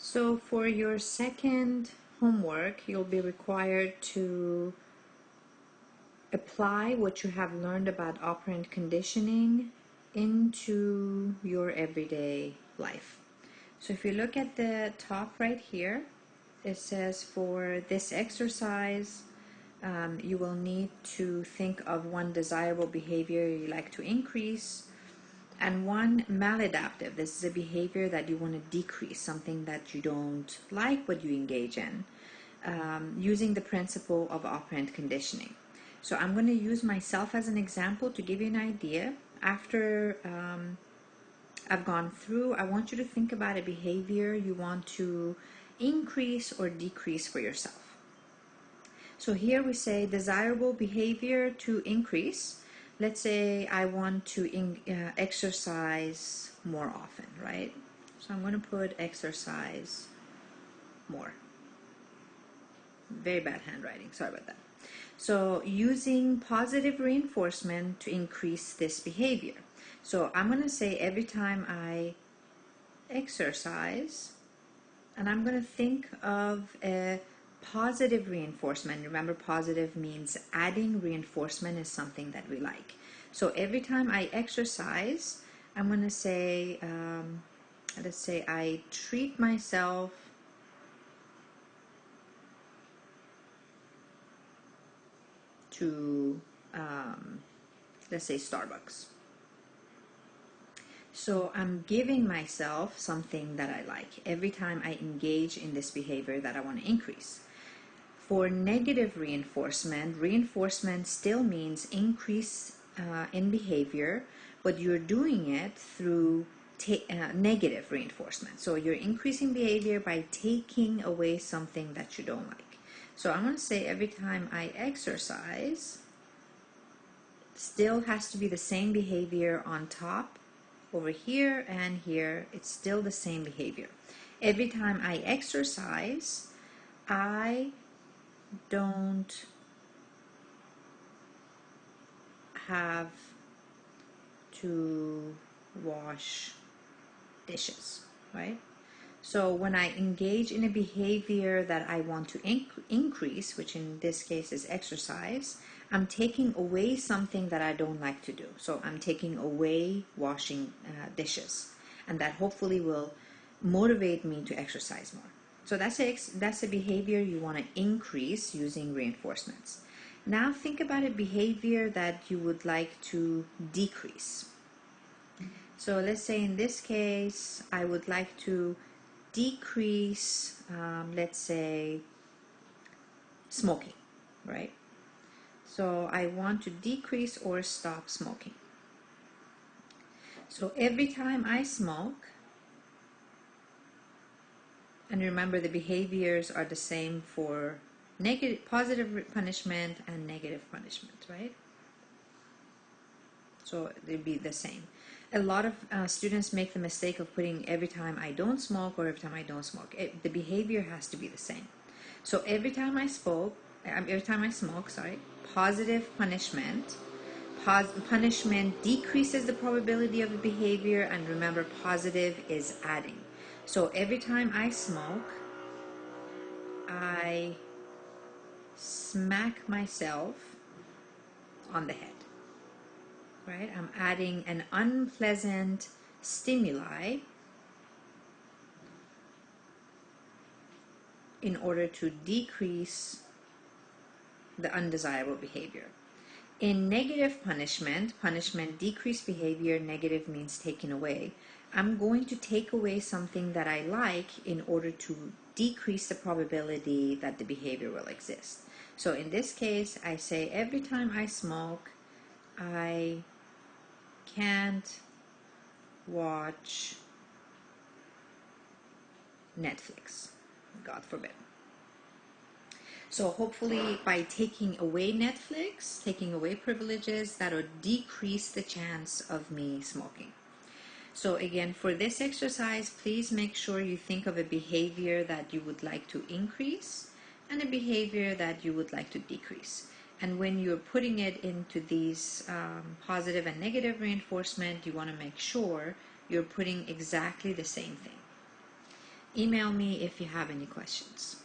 So for your second homework, you'll be required to apply what you have learned about operant conditioning into your everyday life. So if you look at the top right here, it says for this exercise, you will need to think of one desirable behavior you like to increase and one maladaptive. This is a behavior that you want to decrease, something that you don't like but you engage in, using the principle of operant conditioning. So I'm going to use myself as an example to give you an idea. After I've gone through, I want you to think about a behavior you want to increase or decrease for yourself. So here we say desirable behavior to increase. Let's say I want to exercise more often, right? So I'm going to put exercise more. Very bad handwriting, sorry about that. So using positive reinforcement to increase this behavior. So I'm going to say every time I exercise, and I'm going to think of a positive reinforcement. Remember, positive means adding reinforcement is something that we like. So every time I exercise, I'm going to say, let's say I treat myself to, let's say Starbucks. So I'm giving myself something that I like every time I engage in this behavior that I want to increase. For negative reinforcement, reinforcement still means increase in behavior, but you're doing it through negative reinforcement. So you're increasing behavior by taking away something that you don't like. So I'm going to say every time I exercise, still has to be the same behavior on top, over here and here. It's still the same behavior. Every time I exercise, I don't have to wash dishes, right? So when I engage in a behavior that I want to increase, which in this case is exercise, I'm taking away something that I don't like to do. So I'm taking away washing dishes, and that hopefully will motivate me to exercise more. So that's a behavior you want to increase using reinforcements. Now think about a behavior that you would like to decrease. So let's say in this case, I would like to decrease, let's say, smoking, right? So I want to decrease or stop smoking. So every time I smoke, and remember the behaviors are the same for positive punishment and negative punishment, right? So they'd be the same. A lot of students make the mistake of putting every time I don't smoke or every time I don't smoke. The behavior has to be the same. So every time I smoke, positive punishment. Punishment decreases the probability of a behavior, and remember, positive is adding. So every time I smoke, I smack myself on the head. Right? I'm adding an unpleasant stimuli in order to decrease the undesirable behavior. In negative punishment, decrease behavior, negative means taken away. I'm going to take away something that I like in order to decrease the probability that the behavior will exist. So in this case, I say every time I smoke, I can't watch Netflix, God forbid. So hopefully by taking away Netflix, taking away privileges, that'll decrease the chance of me smoking. So again, for this exercise, please make sure you think of a behavior that you would like to increase and a behavior that you would like to decrease. And when you're putting it into these positive and negative reinforcement, you want to make sure you're putting exactly the same thing. email me if you have any questions.